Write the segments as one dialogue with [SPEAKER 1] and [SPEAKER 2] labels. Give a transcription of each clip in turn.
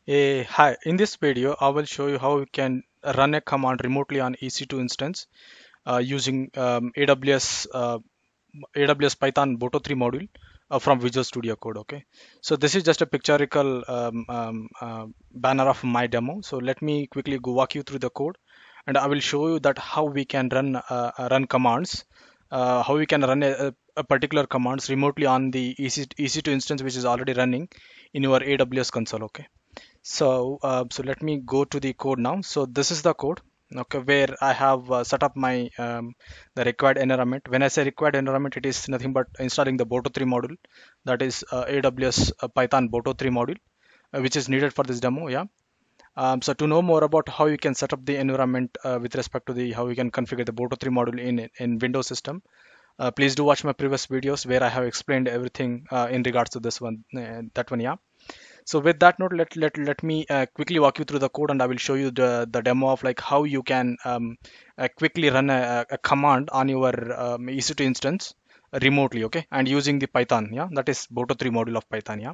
[SPEAKER 1] Hi, in this video, I will show you how we can run a command remotely on EC2 instance using AWS Python Boto 3 module from Visual Studio Code. Okay, so this is just a pictorial banner of my demo. So let me quickly go walk you through the code, and I will show you that how we can run commands, how we can run a particular commands remotely on the EC2 instance which is already running in your AWS console. Okay. So let me go to the code now. So this is the code, okay, where I have set up my the required environment. When I say required environment, it is nothing but installing the Boto 3 module, that is AWS Python Boto 3 module, which is needed for this demo. Yeah. So to know more about how you can set up the environment with respect to the how you can configure the Boto 3 module in Windows system, please do watch my previous videos where I have explained everything in regards to this one, that one. Yeah. So with that note, let me quickly walk you through the code, and I will show you the demo of like how you can quickly run a command on your EC2 instance remotely, okay, and using the Python, yeah, that is Boto 3 module of Python, yeah.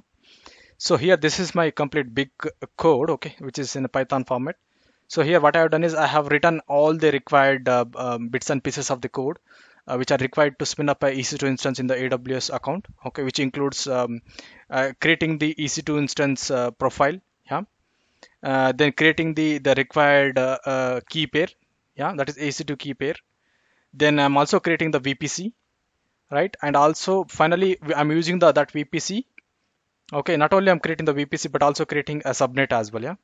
[SPEAKER 1] So here, this is my complete big code, okay, which is in a Python format. So here what I have done is I have written all the required bits and pieces of the code which are required to spin up a EC2 instance in the AWS account, okay, which includes creating the EC2 instance profile, yeah, then creating the required key pair, yeah, that is EC2 key pair. Then I'm also creating the VPC, right, and also finally I'm using the that VPC. Okay, not only I'm creating the VPC but also creating a subnet as well, yeah.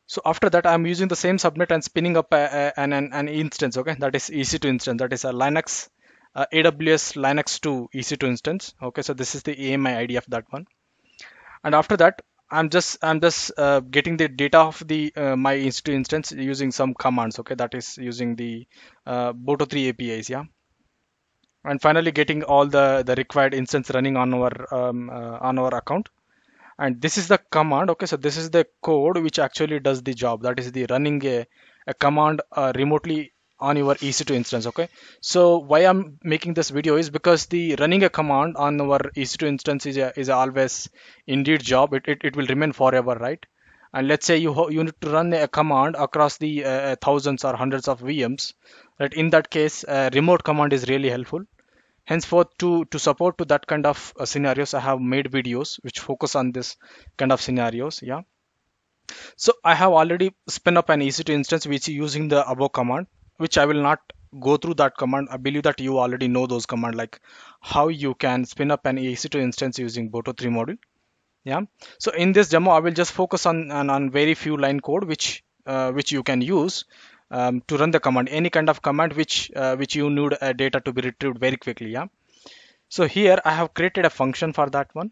[SPEAKER 1] So after that, I'm using the same subnet and spinning up an instance. Okay, that is EC2 instance. That is a Linux AWS Linux 2 EC2 instance. Okay, so this is the AMI ID of that one. And after that, I'm just getting the data of the my EC2 instance using some commands. Okay, that is using the Boto 3 APIs. Yeah, and finally getting all the required instance running on our account. And this is the command. Okay, so this is the code which actually does the job, that is the running a command remotely on your EC2 instance. Okay, so why I'm making this video is because the running a command on our EC2 instance is a always indeed job. It will remain forever, right? And let's say you need to run a command across the thousands or hundreds of VMs, right? In that case, a remote command is really helpful. Henceforth, to support to that kind of scenarios, I have made videos which focus on this kind of scenarios. Yeah. So I have already spin up an EC2 instance which is using the above command, which I will not go through that command. I believe that you already know those command, like how you can spin up an EC2 instance using Boto 3 module. Yeah. So in this demo, I will just focus on very few line code which you can use to run the command, any kind of command which you need data to be retrieved very quickly. Yeah. So here I have created a function for that one.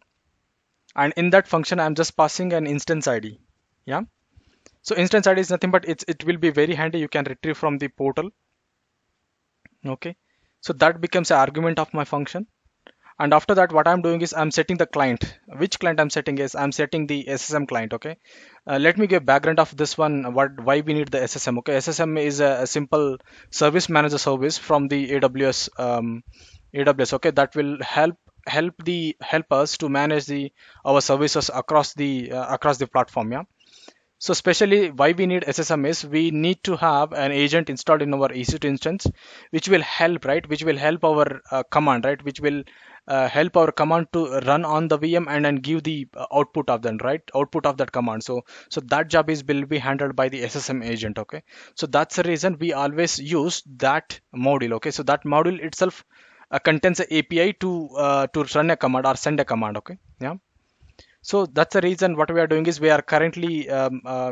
[SPEAKER 1] And in that function, I'm just passing an instance ID. Yeah. So instance ID is nothing but it will be very handy. You can retrieve from the portal. Okay. So that becomes an argument of my function. And after that, what I'm doing is I'm setting the client. Which client I'm setting is I'm setting the SSM client. Okay. Let me give background of this one. Why we need the SSM? Okay. SSM is a simple service manager service from the AWS. Okay. That will help us to manage the our services across the platform. Yeah. So especially why we need SSM is we need to have an agent installed in our EC2 instance, which will help, right? Which will help our command, right? Which will help our command to run on the VM and then give the output of them, right? Output of that command. So that job will be handled by the SSM agent. Okay. So that's the reason we always use that module. Okay. So that module itself contains an API to run a command or send a command. Okay. Yeah. So that's the reason what we are doing is we are currently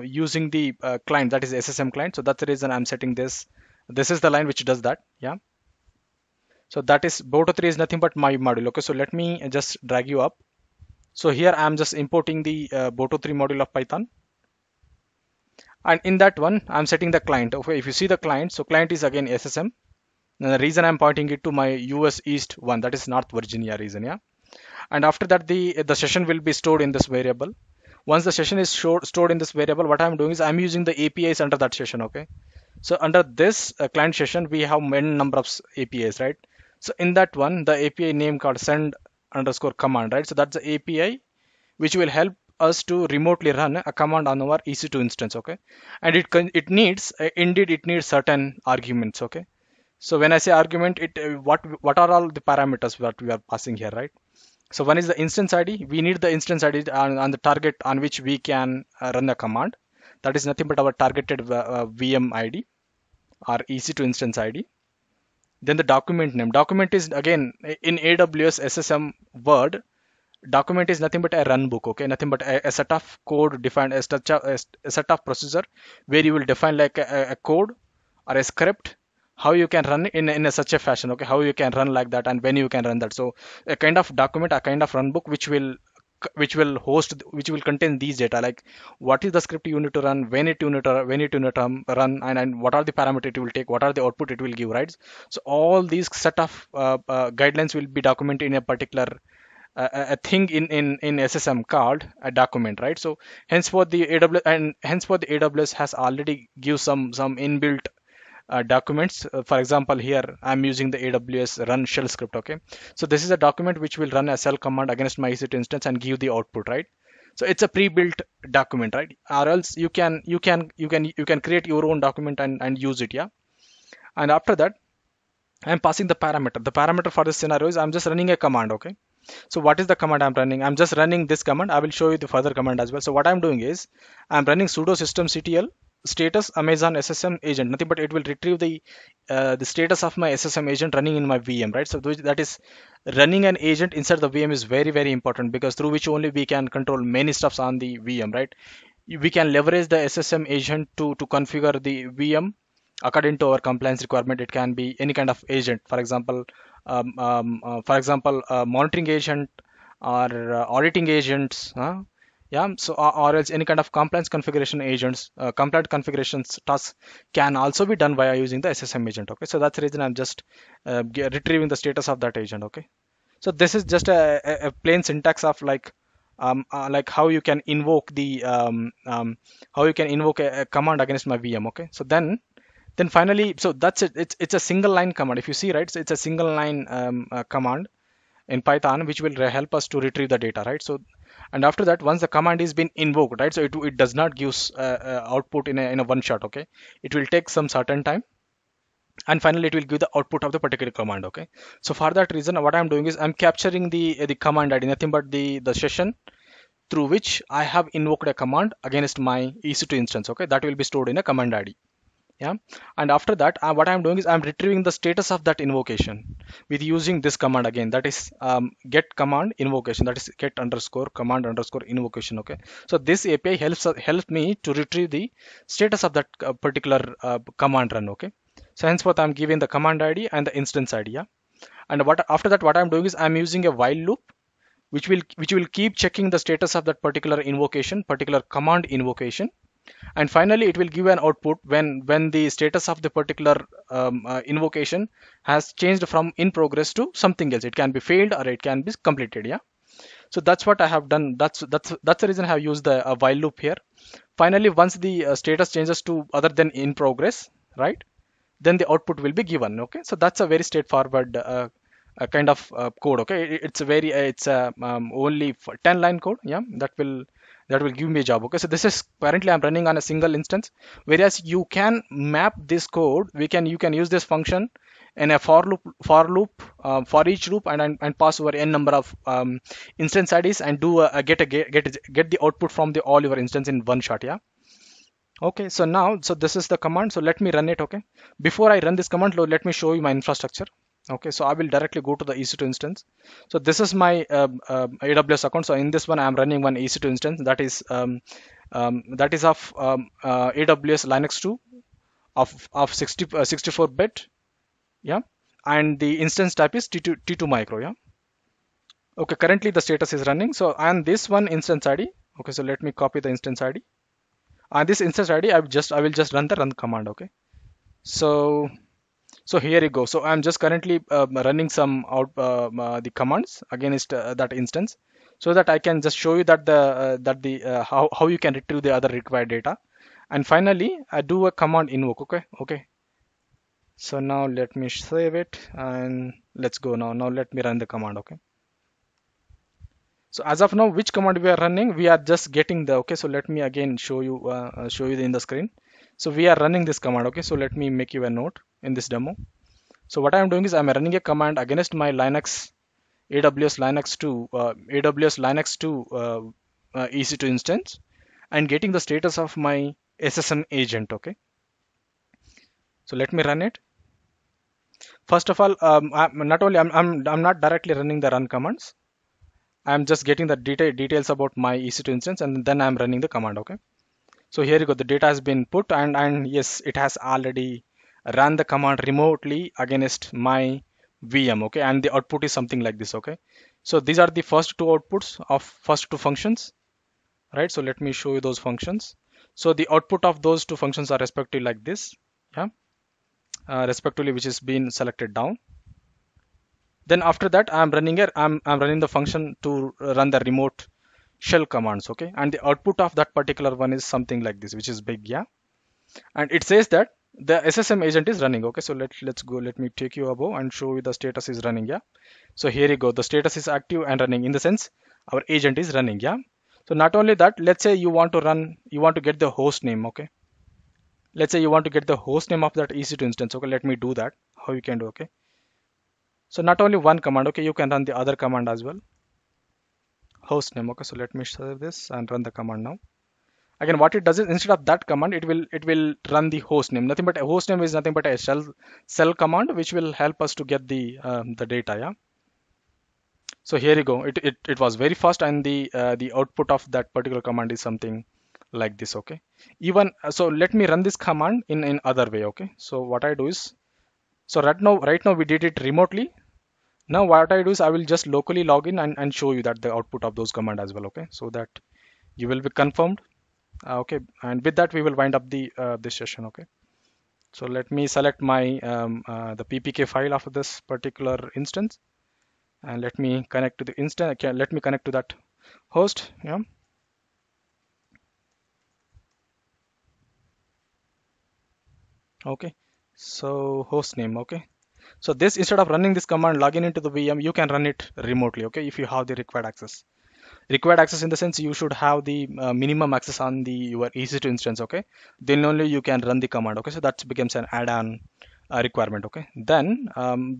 [SPEAKER 1] using the client, that is SSM client. So that's the reason I'm setting this. This is the line which does that. Yeah. So that is Boto 3 is nothing but my module. Okay. So let me just drag you up. So here I'm just importing the Boto 3 module of Python. And in that one, I'm setting the client. Okay. If you see the client, so client is again SSM. And the reason I'm pointing it to my US East one, that is North Virginia region. Yeah. And after that, the session will be stored in this variable. Once the session is stored in this variable, what I'm doing is I'm using the APIs under that session. Okay. So under this client session, we have many number of APIs, right? So in that one, the API name called send underscore command, right? So that's the API which will help us to remotely run a command on our EC2 instance, okay? And it needs indeed it needs certain arguments, okay? So when I say argument, it what are all the parameters that we are passing here, right? So one is the instance ID. We need the instance ID on the target on which we can run a command. That is nothing but our targeted VM ID or EC2 instance ID. Then the document name. Document is again in AWS SSM word. Document is nothing but a run book, okay? Nothing but a set of code defined, a set of procedure where you will define like a code or a script, how you can run in such a fashion, okay? How you can run like that and when you can run that. So a kind of document, a kind of run book which will contain these data, like what is the script you need to run, when it you need to run, and what are the parameters it will take, what are the output it will give, right? So all these set of guidelines will be documented in a particular a thing in SSM called a document, right? So henceforth the AWS has already give some inbuilt documents. For example, here I'm using the AWS run shell script, okay? So this is a document which will run a shell command against my EC2 instance and give the output, right? So it's a pre-built document, right? Or else you can create your own document and use it, yeah. And after that, I'm passing the parameter. The parameter for this scenario is I'm just running a command, okay? So what is the command I'm running? I'm just running this command. I will show you the further command as well. So what I'm doing is I'm running sudo systemctl status Amazon SSM agent. Nothing but it will retrieve the status of my SSM agent running in my VM, right? So that is running an agent inside the VM is very important, because through which only we can control many stuffs on the VM, right? We can leverage the SSM agent to configure the VM according to our compliance requirement. It can be any kind of agent, for example, monitoring agent or auditing agents, yeah. So or else any kind of compliance configuration agents, compliant configurations tasks can also be done via using the SSM agent, okay? So that's the reason I'm just retrieving the status of that agent, okay? So this is just a plain syntax of like how you can invoke a command against my VM, okay? So then finally, so that's it. It's a single line command. If you see, right, so it's a single line command in Python which will help us to retrieve the data, right? So and after that, once the command is been invoked, right, so it does not give output in a one shot, okay? It will take some certain time, and finally it will give the output of the particular command, okay? So for that reason, what I'm doing is I'm capturing the command ID, nothing but the session through which I have invoked a command against my EC2 instance, okay? That will be stored in a command ID, yeah. And after that, what I'm doing is I'm retrieving the status of that invocation with using this command again, that is get command invocation, that is get underscore command underscore invocation, okay? So this API helps me to retrieve the status of that particular command run, okay? So henceforth I'm giving the command ID and the instance ID, yeah. And what after that, what I'm doing is I'm using a while loop which will keep checking the status of that particular invocation, particular command invocation, and finally it will give an output when the status of the particular invocation has changed from in progress to something else. It can be failed or it can be completed, yeah. So that's what I have done. That's the reason I have used the while loop here. Finally, once the status changes to other than in progress, right, then the output will be given, okay? So that's a very straightforward kind of code, okay? It's a very it's a only 10 line code, yeah, that will give me a job, okay? So this is currently I'm running on a single instance, whereas you can map this code, you can use this function in a for each loop, and pass over n number of instance IDs and do get the output from the all your instance in one shot, yeah. Okay, so now, so this is the command. So let me run it, okay? Before I run this command, let me show you my infrastructure. Okay, so I will directly go to the EC2 instance. So this is my AWS account. So in this one, I'm running one EC2 instance that is of AWS Linux 2 of 64-bit, yeah, and the instance type is T2 micro, yeah. Okay, currently the status is running. So and this one instance ID. Okay, so let me copy the instance ID. And this instance ID, I will just run the run command, okay? So here you go. So I'm just currently running some the commands against that instance, so that I can just show you that the how you can retrieve the other required data. And finally I do a command invoke, okay. So now let me save it and let's go. Now let me run the command, okay? So as of now, which command we are running, we are just getting the, okay, so let me again show you in the screen. So we are running this command, okay, so let me make you a note in this demo. So what I am doing is I'm running a command against my Linux AWS Linux 2 EC2 instance and getting the status of my SSM agent, okay. So let me run it. First of all, I'm not directly running the run commands. I'm just getting the details about my EC2 instance, and then I'm running the command, okay. So here you go, the data has been put, and yes, it has already run the command remotely against my VM, okay, and the output is something like this, okay. So these are the first two outputs of first two functions, right? So let me show you those functions. So the output of those two functions are respectively like this, yeah, respectively, which is being selected down. Then after that, I'm running the function to run the remote shell commands, okay, and the output of that particular one is something like this, which is big, yeah, and it says that the SSM agent is running, okay. So let's go, let me take you above and show you the status is running, yeah. So here you go, the status is active and running, in the sense our agent is running, yeah. So not only that, let's say you want to get the host name, okay. Let's say you want to get the host name of that EC2 instance, okay. Let me do that, how you can do, okay. So not only one command, okay, you can run the other command as well, host name, okay. So let me save this and run the command now. Again, what it does is, instead of that command, it will run the host name. Nothing but a host name is nothing but a shell command, which will help us to get the data, yeah. So here you go, it was very fast, and the output of that particular command is something like this, okay. Even so, let me run this command in other way, okay. So what I do is, so right now we did it remotely. Now what I do is I will just locally log in and show you that the output of those command as well, okay, so that you will be confirmed. Okay, and with that we will wind up the this session, okay. So let me select my the ppk file of this particular instance, and let me connect to the instance. Okay, let me connect to that host, yeah. Okay, so host name, okay. So this, instead of running this command login into the VM, you can run it remotely, okay, if you have the required access. Required access in the sense you should have the minimum access on the your EC2 instance, okay. Then only you can run the command, okay. So that becomes an add-on requirement, okay. Then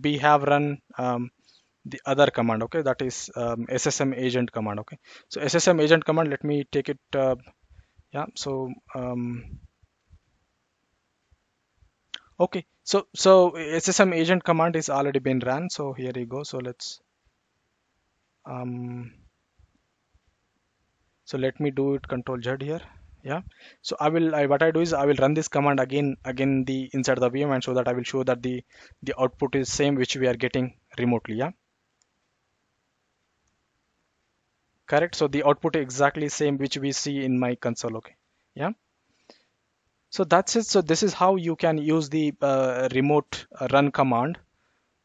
[SPEAKER 1] we have run the other command, okay, that is SSM agent command, okay. So SSM agent command, let me take it, yeah. So okay, so SSM agent command is already been ran, so here you go. So let's um so let me do it, control Z here, yeah. So what I do is I will run this command again the inside the VM, and so that I will show that the output is same which we are getting remotely, yeah. Correct, so the output is exactly same which we see in my console, okay, yeah. So that's it. So this is how you can use the remote run command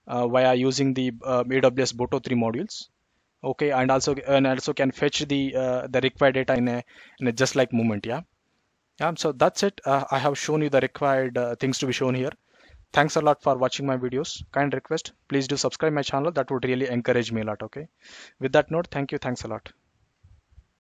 [SPEAKER 1] via using the AWS Boto 3 modules, okay, and also can fetch the required data in a just like moment, yeah. Yeah, so that's it. I have shown you the required things to be shown here. Thanks a lot for watching my videos. Kind request, please do subscribe my channel. That would really encourage me a lot, okay. With that note, thank you. Thanks a lot.